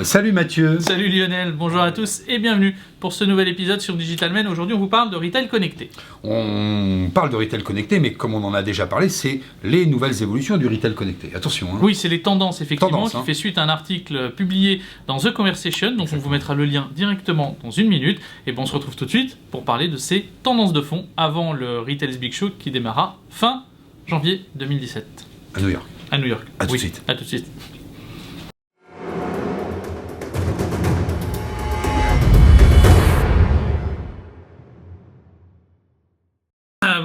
Salut Mathieu. Salut Lionel, bonjour à tous et bienvenue pour ce nouvel épisode sur Digital Man. Aujourd'hui on vous parle de retail connecté. On parle de retail connecté, mais comme on en a déjà parlé, c'est les nouvelles évolutions du retail connecté. Attention. Oui, c'est les tendances effectivement, qui fait suite à un article publié dans The Conversation, donc on vous mettra le lien directement dans une minute. Et bon, on se retrouve tout de suite pour parler de ces tendances de fond avant le Retail's Big Show qui démarra fin janvier 2017. À New York. À New York. À tout de suite. À tout de suite.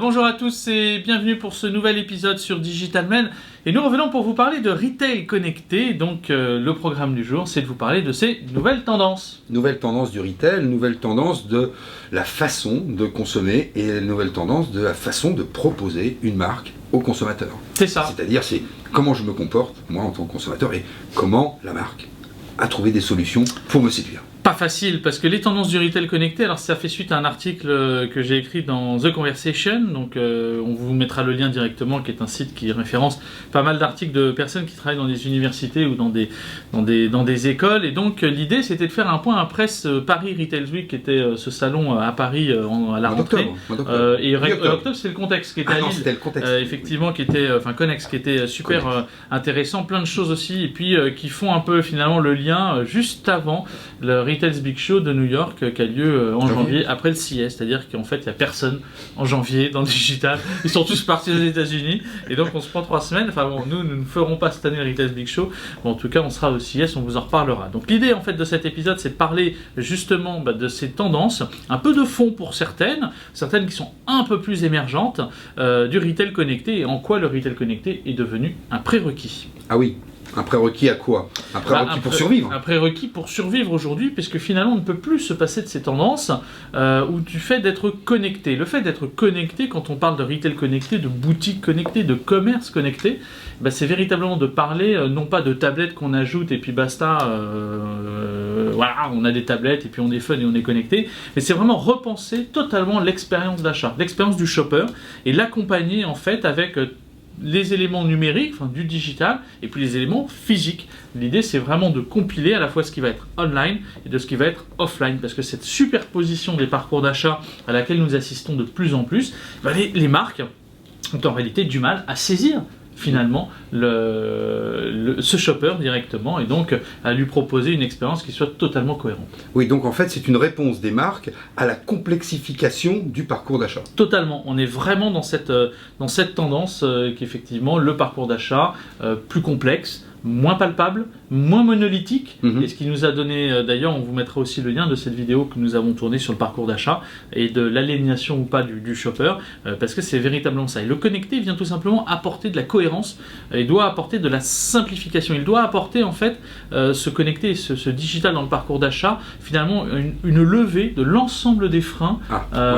Bonjour à tous et bienvenue pour ce nouvel épisode sur Digital Man. Et nous revenons pour vous parler de retail connecté. Donc le programme du jour, c'est de vous parler de ces nouvelles tendances. Nouvelle tendance du retail, nouvelle tendance de la façon de consommer et nouvelle tendance de la façon de proposer une marque au consommateur. C'est ça. C'est-à-dire, c'est comment je me comporte, moi en tant que consommateur, et comment la marque a trouvé des solutions pour me séduire. Pas facile, parce que les tendances du retail connecté, alors ça fait suite à un article que j'ai écrit dans The Conversation, donc on vous mettra le lien directement, qui est un site qui référence pas mal d'articles de personnes qui travaillent dans des universités ou dans des écoles, et donc l'idée c'était de faire un point après ce Paris Retail Week, qui était ce salon à Paris à la rentrée, et octobre c'est le contexte qui était à Lille, c'était le contexte. Effectivement, qui était, Connex, qui était super intéressant, plein de choses aussi, et puis qui font un peu finalement le lien juste avant le Retail's Big Show de New York qui a lieu en janvier après le CES, c'est-à-dire qu'en fait il n'y a personne en janvier dans le digital, ils sont tous partis aux États-Unis et donc on se prend 3 semaines. Enfin bon, nous ne ferons pas cette année le Retail's Big Show, mais en tout cas on sera au CES, on vous en reparlera. Donc l'idée en fait de cet épisode, c'est de parler justement de ces tendances, un peu de fond pour certaines qui sont un peu plus émergentes du retail connecté, et en quoi le retail connecté est devenu un prérequis. Ah oui. Un prérequis à quoi? Un prérequis pour survivre. Un prérequis pour survivre aujourd'hui, puisque finalement on ne peut plus se passer de ces tendances ou du fait d'être connecté. Le fait d'être connecté, quand on parle de retail connecté, de boutique connectée, de commerce connecté, c'est véritablement de parler non pas de tablettes qu'on ajoute et puis basta, voilà, on a des tablettes et puis on est fun et on est connecté, mais c'est vraiment repenser totalement l'expérience d'achat, l'expérience du shopper, et l'accompagner en fait avec les éléments numériques, du digital, et puis les éléments physiques. L'idée, c'est vraiment de compiler à la fois ce qui va être online et de ce qui va être offline, parce que cette superposition des parcours d'achat à laquelle nous assistons de plus en plus, les marques ont en réalité du mal à saisir finalement ce shopper directement, et donc à lui proposer une expérience qui soit totalement cohérente. Oui, donc en fait c'est une réponse des marques à la complexification du parcours d'achat. Totalement, on est vraiment dans cette tendance qu'effectivement le parcours d'achat plus complexe, moins palpable, moins monolithique, et ce qui nous a donné, d'ailleurs on vous mettra aussi le lien de cette vidéo que nous avons tournée sur le parcours d'achat et de l'aliénation ou pas du shopper, parce que c'est véritablement ça. Et le connecté vient tout simplement apporter de la cohérence, il doit apporter de la simplification, il doit apporter en fait ce connecté, ce digital dans le parcours d'achat, finalement une levée de l'ensemble des freins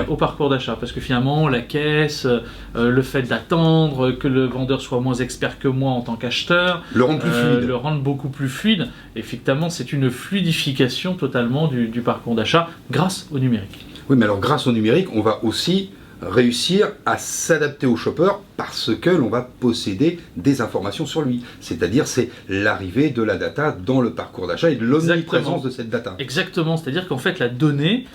au parcours d'achat, parce que finalement la caisse, le fait d'attendre que le vendeur soit moins expert que moi en tant qu'acheteur, le rendre plus fluide. Le rendre beaucoup plus fluide. Effectivement, c'est une fluidification totalement du parcours d'achat grâce au numérique. Oui, mais alors grâce au numérique, on va aussi réussir à s'adapter au shopper parce que l'on va posséder des informations sur lui. C'est-à-dire, c'est l'arrivée de la data dans le parcours d'achat et de l'omniprésence de cette data. Exactement, c'est-à-dire qu'en fait, la donnée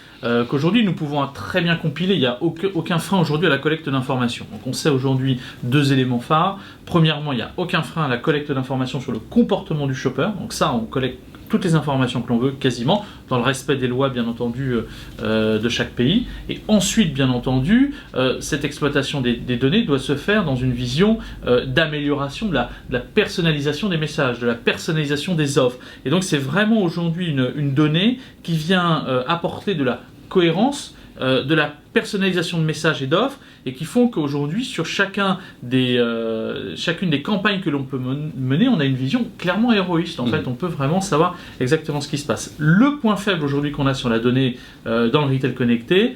qu'aujourd'hui nous pouvons très bien compiler, il n'y a aucun frein aujourd'hui à la collecte d'informations. Donc on sait aujourd'hui 2 éléments phares. Premièrement, il n'y a aucun frein à la collecte d'informations sur le comportement du shopper. Donc ça, on collecte toutes les informations que l'on veut, quasiment, dans le respect des lois, bien entendu, de chaque pays. Et ensuite, bien entendu, cette exploitation des données doit se faire dans une vision d'amélioration de la personnalisation des messages, de la personnalisation des offres. Et donc, c'est vraiment aujourd'hui une donnée qui vient apporter de la cohérence, de la personnalisation de messages et d'offres, et qui font qu'aujourd'hui, sur chacune des campagnes que l'on peut mener, on a une vision clairement héroïste. En fait, on peut vraiment savoir exactement ce qui se passe. Le point faible aujourd'hui qu'on a sur la donnée dans le retail connecté,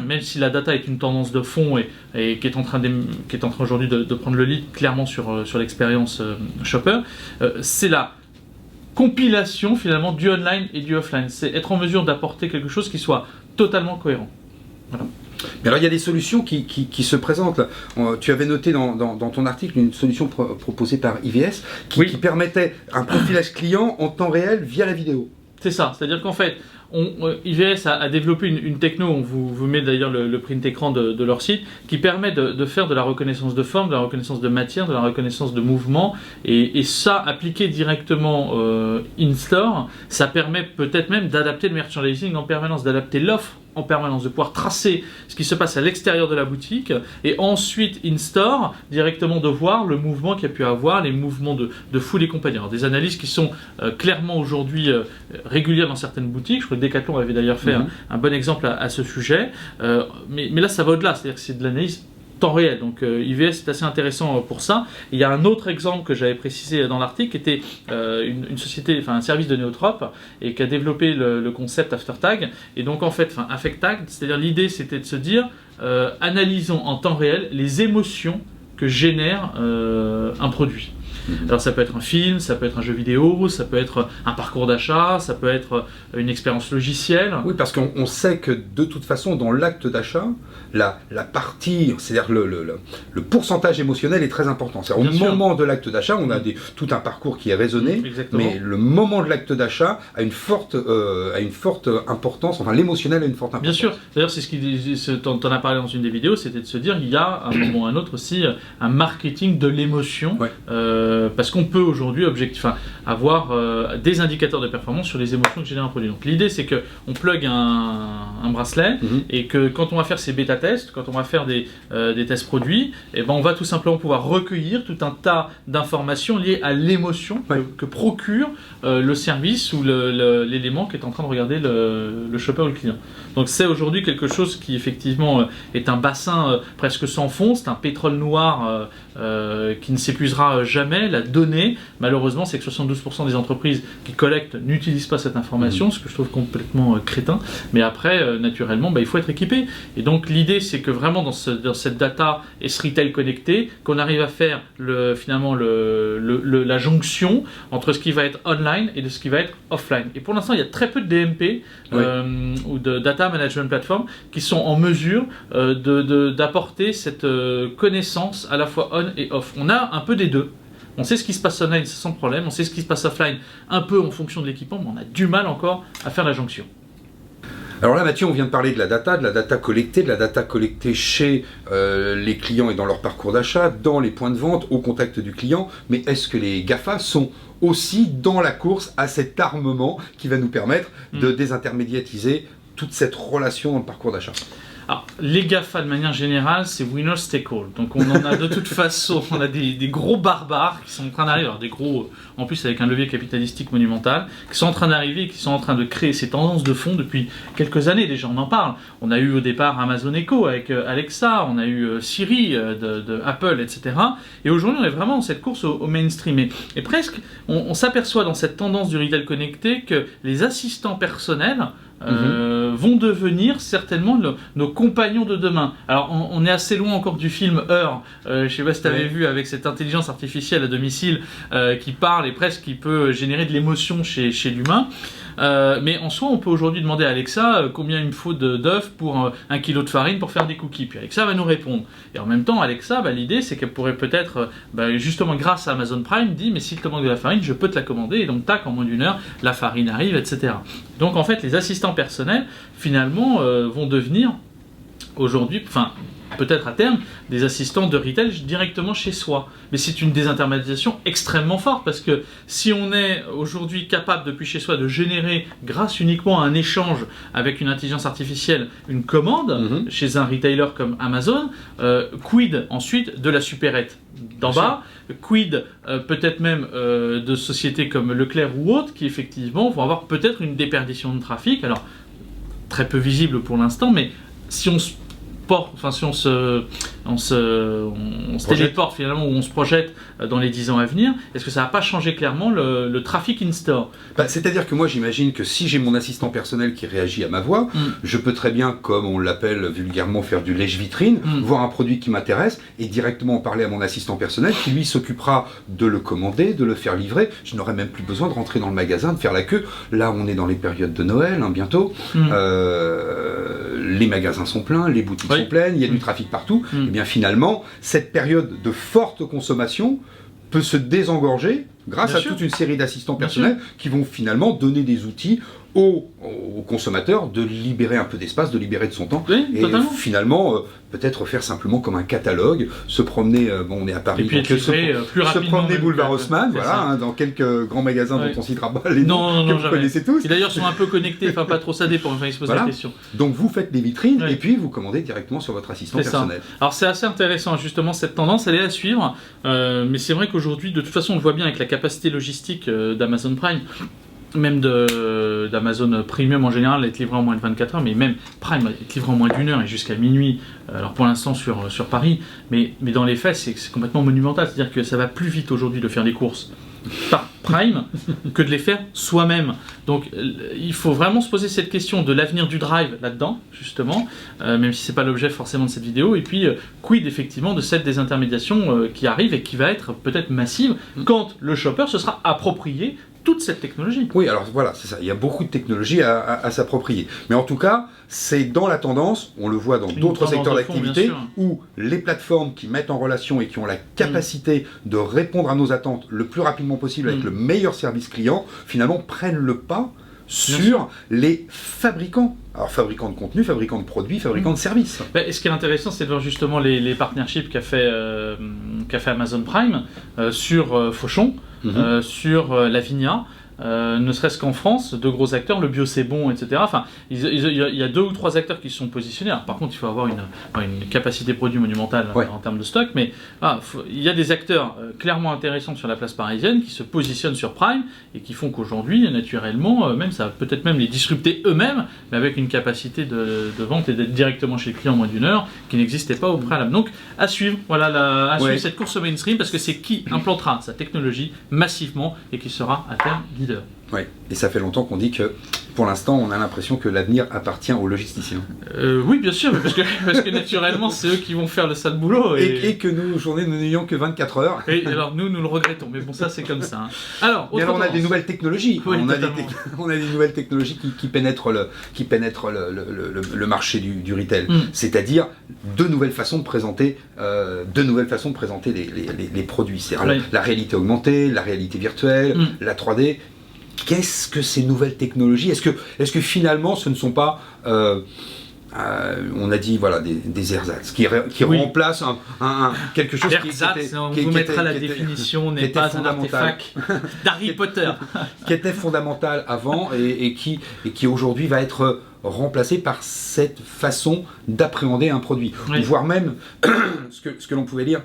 même si la data est une tendance de fond et qui est en train aujourd'hui de prendre le lead clairement sur l'expérience shopper, c'est la compilation finalement du online et du offline. C'est être en mesure d'apporter quelque chose qui soit totalement cohérent. Voilà. Mais alors il y a des solutions qui se présentent. Là. Tu avais noté dans ton article une solution proposée par IVS qui permettait un profilage client en temps réel via la vidéo. C'est ça, c'est-à-dire qu'en fait, IVS a développé une techno, on vous met d'ailleurs le print écran de leur site, qui permet de faire de la reconnaissance de forme, de la reconnaissance de matière, de la reconnaissance de mouvement, et ça, appliqué directement in-store, ça permet peut-être même d'adapter le merchandising en permanence, d'adapter l'offre en permanence, de pouvoir tracer ce qui se passe à l'extérieur de la boutique, et ensuite in-store, directement de voir le mouvement qu'il y a pu avoir, les mouvements de foule et compagnie. Alors, des analyses qui sont clairement aujourd'hui régulières dans certaines boutiques. Je crois que Decathlon avait d'ailleurs fait un bon exemple à ce sujet, mais là ça va au-delà, c'est-à-dire que c'est de l'analyse temps réel, donc IVS est assez intéressant pour ça. Il y a un autre exemple que j'avais précisé dans l'article qui était une société, enfin un service de Neotrope, et qui a développé le concept AfterTag, et donc en fait, AffectTag, c'est-à-dire l'idée c'était de se dire analysons en temps réel les émotions que génère un produit. Alors ça peut être un film, ça peut être un jeu vidéo, ça peut être un parcours d'achat, ça peut être une expérience logicielle. Oui, parce qu'on sait que de toute façon, dans l'acte d'achat, la partie, c'est-à-dire le pourcentage émotionnel est très important. Au moment de l'acte d'achat, on a tout un parcours qui est raisonné, mais le moment de l'acte d'achat a une forte importance, enfin l'émotionnel a une forte importance. Bien sûr, d'ailleurs c'est ce dont on a parlé dans une des vidéos, c'était de se dire il y a à un moment ou à un autre aussi un marketing de l'émotion. Ouais. Parce qu'on peut aujourd'hui avoir des indicateurs de performance sur les émotions que génère un produit. Donc l'idée c'est qu'on plug un bracelet et que quand on va faire ces bêta-tests, quand on va faire des tests produits, et ben on va tout simplement pouvoir recueillir tout un tas d'informations liées à l'émotion que procure le service ou l'élément qui est en train de regarder le shopper ou le client. Donc c'est aujourd'hui quelque chose qui effectivement est un bassin presque sans fond, c'est un pétrole noir qui ne s'épuisera jamais. La donnée, malheureusement, c'est que 72% des entreprises qui collectent n'utilisent pas cette information, ce que je trouve complètement crétin. Mais après, naturellement, il faut être équipé. Et donc l'idée, c'est que vraiment dans cette data et ce retail connecté, qu'on arrive à faire finalement la jonction entre ce qui va être online et de ce qui va être offline. Et pour l'instant, il y a très peu de DMP ou de data management platform qui sont en mesure d'apporter cette connaissance à la fois on et off. On a un peu des deux. On sait ce qui se passe online, c'est sans problème. On sait ce qui se passe offline, un peu en fonction de l'équipement, mais on a du mal encore à faire la jonction. Alors là, Mathieu, on vient de parler de la data collectée chez les clients et dans leur parcours d'achat, dans les points de vente, au contact du client. Mais est-ce que les GAFA sont aussi dans la course à cet armement qui va nous permettre de désintermédiatiser toute cette relation dans le parcours d'achat ? Alors, les GAFA de manière générale, c'est winner take all. Donc on en a de toute façon, on a des gros barbares qui sont en train d'arriver, alors des gros, en plus avec un levier capitalistique monumental, qui sont en train d'arriver et qui sont en train de créer ces tendances de fond depuis quelques années déjà, on en parle. On a eu au départ Amazon Echo avec Alexa, on a eu Siri de Apple, etc. Et aujourd'hui on est vraiment dans cette course au mainstream. Et presque, on s'aperçoit dans cette tendance du retail connecté que les assistants personnels vont devenir certainement nos compagnons de demain. Alors on est assez loin encore du film Her, je ne sais pas si tu avais vu, avec cette intelligence artificielle à domicile qui parle et presque qui peut générer de l'émotion chez l'humain. Mais en soi, on peut aujourd'hui demander à Alexa combien il me faut d'œufs pour 1 kilo de farine pour faire des cookies. Puis Alexa va nous répondre. Et en même temps, Alexa, l'idée c'est qu'elle pourrait peut-être, justement grâce à Amazon Prime, dire mais s'il te manque de la farine, je peux te la commander. Et donc tac, en moins d'1 heure, la farine arrive, etc. Donc en fait, les assistants personnels, finalement, vont devenir aujourd'hui, peut-être à terme, des assistants de retail directement chez soi. Mais c'est une désintermédiation extrêmement forte parce que si on est aujourd'hui capable depuis chez soi de générer, grâce uniquement à un échange avec une intelligence artificielle, une commande chez un retailer comme Amazon, quid ensuite de la supérette d'en bas, quid peut-être même de sociétés comme Leclerc ou autres qui effectivement vont avoir peut-être une déperdition de trafic, alors très peu visible pour l'instant, mais si on porte, enfin si on se téléporte finalement, ou on se projette dans les 10 ans à venir, est-ce que ça va pas changer clairement le trafic in-store? C'est-à-dire que moi j'imagine que si j'ai mon assistant personnel qui réagit à ma voix, je peux très bien, comme on l'appelle vulgairement, faire du lèche-vitrine, voir un produit qui m'intéresse et directement en parler à mon assistant personnel qui lui s'occupera de le commander, de le faire livrer. Je n'aurai même plus besoin de rentrer dans le magasin, de faire la queue. Là on est dans les périodes de Noël, bientôt. Les magasins sont pleins, les boutiques sont pleines, il y a du trafic partout. Et bien finalement, cette période de forte consommation peut se désengorger grâce à toute une série d'assistants personnels qui vont finalement donner des outils aux consommateurs de libérer un peu d'espace, de libérer de son temps, et finalement peut-être faire simplement comme un catalogue, se promener, on est à Paris, et puis donc se promener boulevard Haussmann, voilà, dans quelques grands magasins dont on citera pas les noms que vous connaissez tous. Qui d'ailleurs sont un peu connectés, enfin pas trop, ça dépend, il se pose la question. Donc vous faites des vitrines et puis vous commandez directement sur votre assistant personnel. Alors c'est assez intéressant justement, cette tendance elle est à suivre, mais c'est vrai qu'aujourd'hui de toute façon on le voit bien avec la capacité logistique d'Amazon Prime, même d'Amazon Premium en général, être livré en moins de 24 heures, mais même Prime est livré en moins d'une heure et jusqu'à minuit, alors pour l'instant sur Paris, mais dans les faits c'est complètement monumental, c'est-à-dire que ça va plus vite aujourd'hui de faire des courses par Prime que de les faire soi-même. Donc il faut vraiment se poser cette question de l'avenir du drive là-dedans, justement, même si c'est pas l'objet forcément de cette vidéo, et puis quid effectivement de cette désintermédiation qui arrive et qui va être peut-être massive quand le shopper se sera approprié toute cette technologie. Oui, alors voilà, c'est ça. Il y a beaucoup de technologies à s'approprier. Mais en tout cas, c'est dans la tendance, on le voit dans d'autres secteurs d'activité, où les plateformes qui mettent en relation et qui ont la capacité de répondre à nos attentes le plus rapidement possible avec le meilleur service client, finalement prennent le pas sur les fabricants. Alors fabricants de contenu, fabricants de produits, fabricants de services. Et ce qui est intéressant, c'est de voir justement les partnerships qu'a fait Amazon Prime sur Fauchon, sur Lavinia. Ne serait-ce qu'en France, deux gros acteurs, le bio c'est bon, etc. Enfin, il y a 2 ou 3 acteurs qui se sont positionnés. Alors, par contre, il faut avoir une capacité produit monumentale en termes de stock, mais il y a des acteurs clairement intéressants sur la place parisienne qui se positionnent sur Prime et qui font qu'aujourd'hui, naturellement, même ça va peut-être même les disrupter eux-mêmes, mais avec une capacité de vente et d'être directement chez le client en moins d'une heure qui n'existait pas au préalable. Donc, à suivre, voilà, suivre cette course au mainstream, parce que c'est qui implantera sa technologie massivement et qui sera à terme leader. Oui, et ça fait longtemps qu'on dit que, pour l'instant, on a l'impression que l'avenir appartient aux logisticiens. Oui, bien sûr, parce que naturellement, c'est eux qui vont faire le sale boulot. Et que nous, aujourd'hui, nous n'ayons que 24 heures. Et alors, nous le regrettons, mais bon, ça, c'est comme ça. Alors, on a des nouvelles technologies. Oui, on a des nouvelles technologies qui pénètrent le marché du retail. C'est-à-dire de nouvelles façons de présenter, les produits. C'est-à-dire la réalité augmentée, la réalité virtuelle, la 3D. Qu'est-ce que ces nouvelles technologies ? Est-ce que finalement ce ne sont pas, on a dit voilà, des ersatz qui remplacent quelque chose vous mettra la définition, n'est pas un artefact d'Harry Potter, qui était fondamental avant et qui aujourd'hui va être remplacé par cette façon d'appréhender un produit, voire même ce que l'on pouvait lire.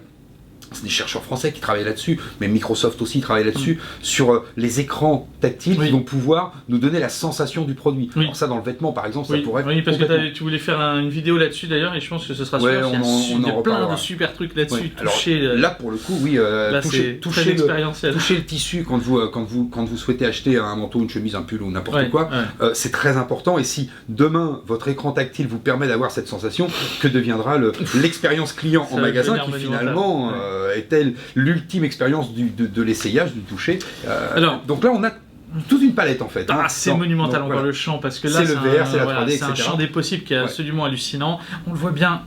C'est des chercheurs français qui travaillent là-dessus, mais Microsoft aussi travaille là-dessus, sur les écrans tactiles qui vont pouvoir nous donner la sensation du produit. Alors ça, dans le vêtement, par exemple, ça pourrait être... Oui, parce que tu voulais faire une vidéo là-dessus d'ailleurs, et je pense que ce sera super. Il y a plein de super trucs là-dessus. Là, pour le coup, toucher le tissu quand vous souhaitez acheter un manteau, une chemise, un pull ou n'importe quoi, c'est très important. Et si demain, votre écran tactile vous permet d'avoir cette sensation, que deviendra l'expérience client en magasin qui finalement... est-elle l'ultime expérience de l'essayage, du toucher. Donc là, on a toute une palette en fait. C'est monumental encore le champ, parce que là, c'est le VR, c'est la 3D, etc. C'est un champ des possibles qui est absolument hallucinant. On le voit bien,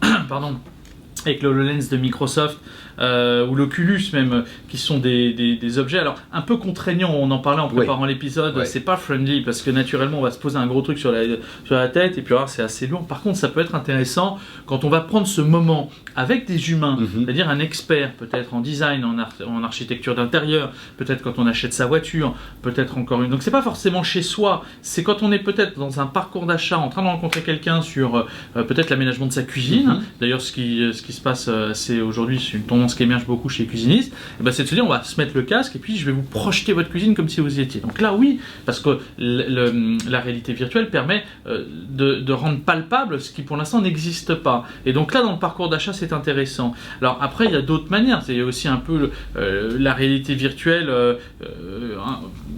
avec le HoloLens de Microsoft, ou l'Oculus même, qui sont des objets alors un peu contraignants. On en parlait en préparant l'épisode. C'est pas friendly, parce que naturellement on va se poser un gros truc sur la tête, et puis c'est assez lourd. Par contre, ça peut être intéressant quand on va prendre ce moment avec des humains, c'est-à-dire un expert peut-être en design, en architecture d'intérieur, peut-être quand on achète sa voiture, peut-être encore une. Donc c'est pas forcément chez soi, c'est quand on est peut-être dans un parcours d'achat en train de rencontrer quelqu'un sur peut-être l'aménagement de sa cuisine. D'ailleurs, ce qui qui se passe aujourd'hui, c'est une tendance qui émerge beaucoup chez les cuisinistes, et ben c'est de se dire on va se mettre le casque et puis je vais vous projeter votre cuisine comme si vous y étiez. Donc là oui, parce que la réalité virtuelle permet de rendre palpable ce qui pour l'instant n'existe pas. Et donc là dans le parcours d'achat c'est intéressant. Alors après il y a d'autres manières, il y a aussi un peu la réalité virtuelle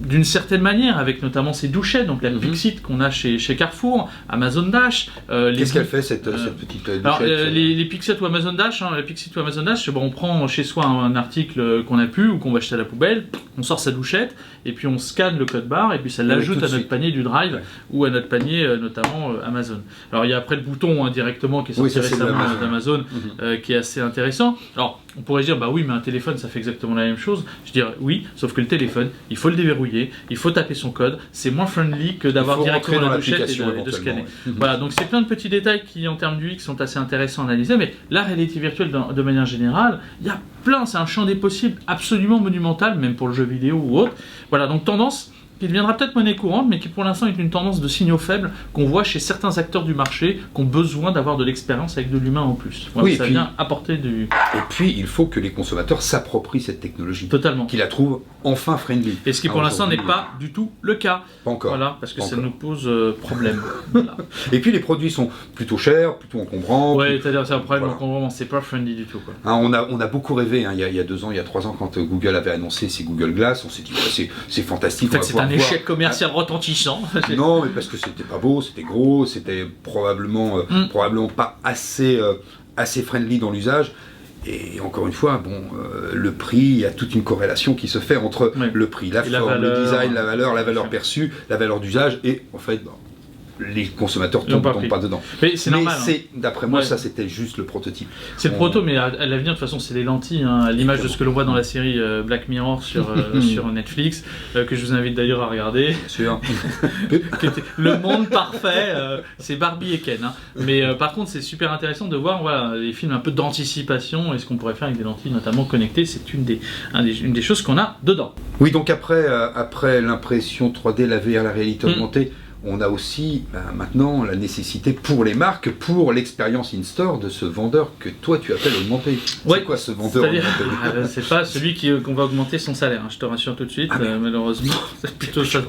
d'une certaine manière, avec notamment ces douchettes, donc la Pixit qu'on a chez Carrefour, Amazon Dash. Qu'est-ce qu'elle fait cette petite douchette? Alors, les Pixit ou Amazon Dash, la Pixit ou Amazon Dash, bon, on prend chez soi un article qu'on a pu ou qu'on va acheter à la poubelle, on sort sa douchette et puis on scanne le code barre et puis ça l'ajoute à notre panier du Drive ou à notre panier notamment Amazon. Alors il y a après le bouton directement qui est sorti récemment d'Amazon qui est assez intéressant. Alors on pourrait dire bah oui mais un téléphone ça fait exactement la même chose. Je dirais oui, sauf que le téléphone il faut le déverrouiller, il faut taper son code, c'est moins friendly que d'avoir directement la douchette et de scanner. Voilà, donc c'est plein de petits détails qui en termes d'UX sont assez intéressants à analyser, mais la réalité virtuelle de manière générale, il y a plein, c'est un champ des possibles absolument monumental, même pour le jeu vidéo ou autre. Voilà, donc tendance qui deviendra peut-être monnaie courante, mais qui pour l'instant est une tendance de signaux faibles qu'on voit chez certains acteurs du marché qui ont besoin d'avoir de l'expérience avec de l'humain en plus. Voilà, ça vient apporter du... Et puis, il faut que les consommateurs s'approprient cette technologie. Totalement. Qu'ils la trouvent enfin friendly. Et ce qui pour l'instant n'est pas du tout le cas. Pas encore. Voilà, parce que ça nous pose problème. Voilà. Et puis les produits sont plutôt chers, plutôt encombrants. Oui, c'est-à-dire c'est un problème d'encombrement, c'est pas friendly du tout. Quoi. On a beaucoup rêvé, il y a 2 ans, il y a 3 ans, quand Google avait annoncé ses Google Glass, on s'est dit c'est fantastique. En fait, c'est un échec commercial retentissant. Non, mais parce que c'était pas beau, c'était gros, c'était probablement pas assez friendly dans l'usage. Et encore une fois, le prix, il y a toute une corrélation qui se fait entre le prix, la forme, le design, la valeur perçue, la valeur d'usage, et en fait, les consommateurs ne tombent pas dedans. Mais c'est normal. D'après moi, ça c'était juste le prototype. C'est le proto, mais à l'avenir, de toute façon, c'est les lentilles, à l'image de ce que l'on voit dans la série Black Mirror sur Netflix, que je vous invite d'ailleurs à regarder. Bien sûr. Le monde parfait, c'est Barbie et Ken. Mais par contre, c'est super intéressant de voir les films un peu d'anticipation et ce qu'on pourrait faire avec des lentilles, notamment connectées. C'est une des choses qu'on a dedans. Oui, donc après l'impression 3D, la VR, la réalité augmentée, on a aussi maintenant la nécessité pour les marques, pour l'expérience in-store de ce vendeur que toi tu appelles augmenté. C'est quoi ce vendeur augmenté? C'est pas celui qu'on va augmenter son salaire, je te rassure tout de suite, malheureusement. C'est plutôt ça.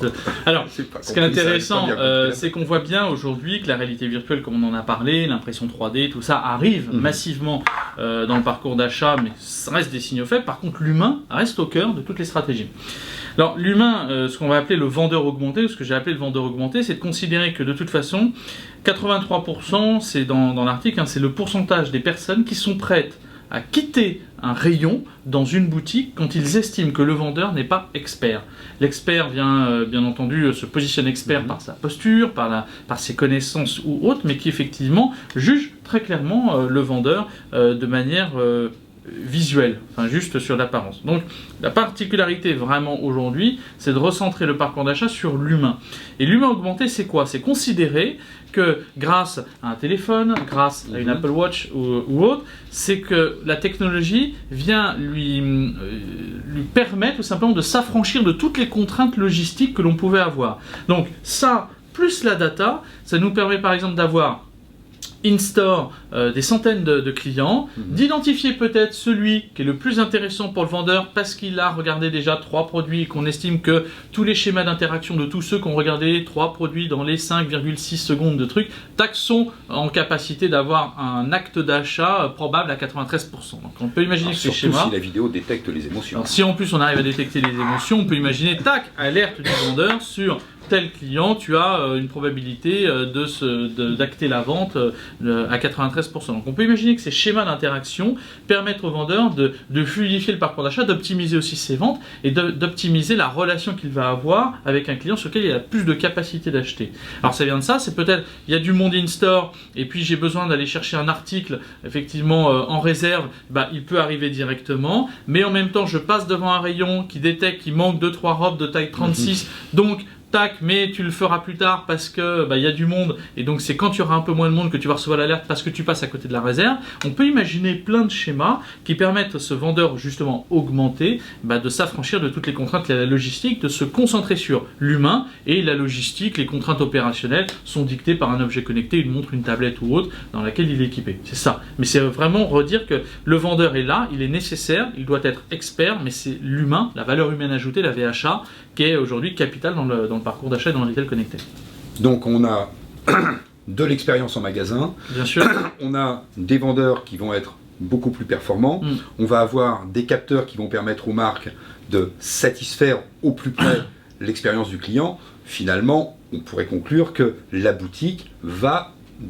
Alors, ce qui est intéressant, c'est qu'on voit bien aujourd'hui que la réalité virtuelle, comme on en a parlé, l'impression 3D, tout ça arrive massivement dans le parcours d'achat, mais ça reste des signaux faibles. Par contre, l'humain reste au cœur de toutes les stratégies. Alors l'humain, ce qu'on va appeler le vendeur augmenté, ou ce que j'ai appelé le vendeur augmenté, c'est de considérer que de toute façon, 83%, c'est dans l'article, c'est le pourcentage des personnes qui sont prêtes à quitter un rayon dans une boutique quand ils estiment que le vendeur n'est pas expert. L'expert vient, bien entendu, se positionne expert par sa posture, par ses connaissances ou autres, mais qui effectivement juge très clairement le vendeur de manière... visuel, juste sur l'apparence. Donc la particularité vraiment aujourd'hui, c'est de recentrer le parcours d'achat sur l'humain. Et l'humain augmenté, c'est quoi? C'est considérer que grâce à un téléphone, grâce à une Apple Watch ou autre, c'est que la technologie vient lui permettre tout simplement de s'affranchir de toutes les contraintes logistiques que l'on pouvait avoir. Donc ça, plus la data, ça nous permet par exemple d'avoir in-store des centaines de clients, d'identifier peut-être celui qui est le plus intéressant pour le vendeur parce qu'il a regardé déjà 3 produits et qu'on estime que tous les schémas d'interaction de tous ceux qui ont regardé 3 produits dans les 5,6 secondes de trucs, sont en capacité d'avoir un acte d'achat probable à 93%. Donc on peut imaginer que ces schémas... Surtout si la vidéo détecte les émotions. Alors, si en plus on arrive à détecter les émotions, on peut imaginer, alerte du vendeur sur... tel client, tu as une probabilité d'acter la vente à 93%. Donc on peut imaginer que ces schémas d'interaction permettent au vendeur de fluidifier le parcours d'achat, d'optimiser aussi ses ventes et d'optimiser la relation qu'il va avoir avec un client sur lequel il a plus de capacité d'acheter. Alors ça vient de ça, c'est peut-être, il y a du monde in-store et puis j'ai besoin d'aller chercher un article effectivement en réserve, il peut arriver directement, mais en même temps je passe devant un rayon qui détecte qu'il manque 2-3 robes de taille 36, donc tac, mais tu le feras plus tard parce que y a du monde, et donc c'est quand il y aura un peu moins de monde que tu vas recevoir l'alerte parce que tu passes à côté de la réserve. On peut imaginer plein de schémas qui permettent à ce vendeur justement augmenté de s'affranchir de toutes les contraintes liées à la logistique, de se concentrer sur l'humain, et la logistique, les contraintes opérationnelles sont dictées par un objet connecté, une montre, une tablette ou autre dans laquelle il est équipé. C'est ça. Mais c'est vraiment redire que le vendeur est là, il est nécessaire, il doit être expert, mais c'est l'humain, la valeur humaine ajoutée, la VHA, qui est aujourd'hui capitale dans le parcours d'achat et dans le retail connecté. Donc on a de l'expérience en magasin, bien sûr. On a des vendeurs qui vont être beaucoup plus performants, on va avoir des capteurs qui vont permettre aux marques de satisfaire au plus près l'expérience du client. Finalement, on pourrait conclure que la boutique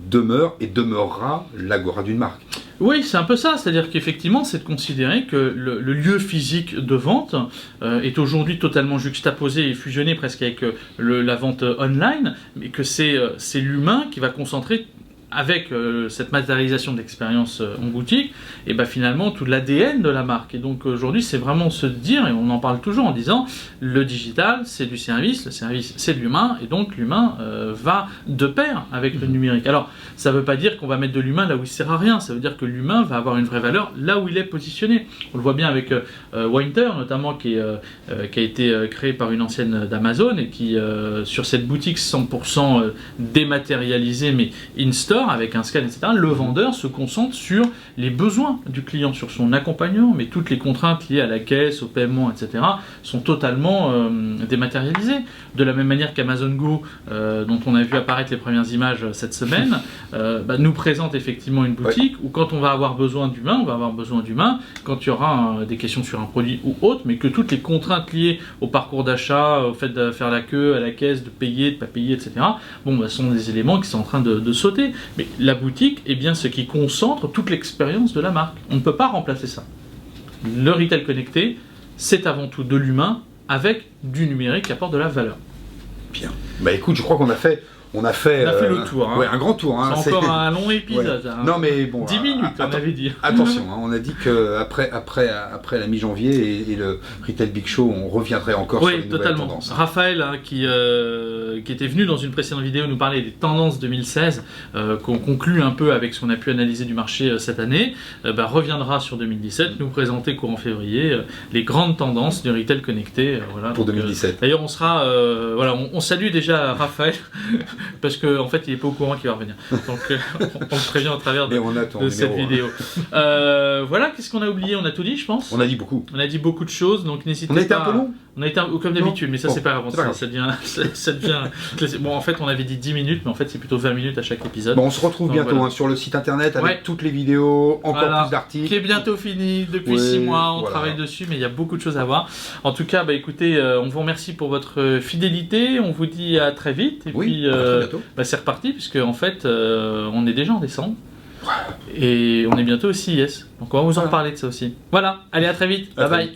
demeure et demeurera l'agora d'une marque. Oui, c'est un peu ça, c'est-à-dire qu'effectivement, c'est de considérer que le lieu physique de vente est aujourd'hui totalement juxtaposé et fusionné presque avec la vente online, mais que c'est l'humain qui va concentrer avec cette matérialisation de l'expérience en boutique, et finalement tout l'ADN de la marque. Et donc aujourd'hui, c'est vraiment se dire, et on en parle toujours en disant, le digital, c'est du service, le service, c'est de l'humain, et donc l'humain va de pair avec le numérique. Alors, ça ne veut pas dire qu'on va mettre de l'humain là où il ne sert à rien, ça veut dire que l'humain va avoir une vraie valeur là où il est positionné. On le voit bien avec Winter, notamment, qui a été créé par une ancienne d'Amazon, et qui, sur cette boutique 100% dématérialisée, mais in-store, avec un scan, etc., le vendeur se concentre sur les besoins du client, sur son accompagnement, mais toutes les contraintes liées à la caisse, au paiement, etc., sont totalement dématérialisées. De la même manière qu'Amazon Go, dont on a vu apparaître les premières images cette semaine, nous présente effectivement une boutique où quand on va avoir besoin d'humain, on va avoir besoin d'humain quand il y aura des questions sur un produit ou autre, mais que toutes les contraintes liées au parcours d'achat, au fait de faire la queue à la caisse, de payer, de ne pas payer, etc., sont des éléments qui sont en train de sauter. Mais la boutique est bien ce qui concentre toute l'expérience de la marque. On ne peut pas remplacer ça. Le retail connecté, c'est avant tout de l'humain avec du numérique qui apporte de la valeur. Bien. Écoute, je crois qu'on a fait... On a fait le tour. Ouais, un grand tour. C'est encore un long épisode. Ouais. Non, mais bon. 10 minutes, on avait dit. Attention, on a dit qu'après la mi-janvier et le Retail Big Show, on reviendrait encore sur les nouvelles tendances. Raphaël, qui était venu dans une précédente vidéo nous parler des tendances 2016, qu'on conclut un peu avec ce qu'on a pu analyser du marché cette année, reviendra sur 2017, nous présenter courant février les grandes tendances du retail connecté. Pour 2017. D'ailleurs, on sera... on salue déjà Raphaël. Parce qu'en fait il n'est pas au courant qu'il va revenir, donc on le prévient au travers de cette vidéo. Qu'est-ce qu'on a oublié? On a tout dit, je pense. On a dit beaucoup. On a dit beaucoup de choses, donc n'hésitez pas. On a été un peu long. On a été comme d'habitude, mais ça c'est pas grave, ça devient bon, en fait on avait dit 10 minutes, mais en fait c'est plutôt 20 minutes à chaque épisode. On se retrouve bientôt sur le site internet avec toutes les vidéos, encore plus d'articles. Qui est bientôt fini, depuis 6 mois, on travaille dessus, mais il y a beaucoup de choses à voir. En tout cas, écoutez, on vous remercie pour votre fidélité, on vous dit à très vite, et puis c'est reparti, puisque en fait on est déjà en décembre. Et on est bientôt au CES, donc on va vous en reparler de ça aussi. Voilà, allez, à très vite, bye bye.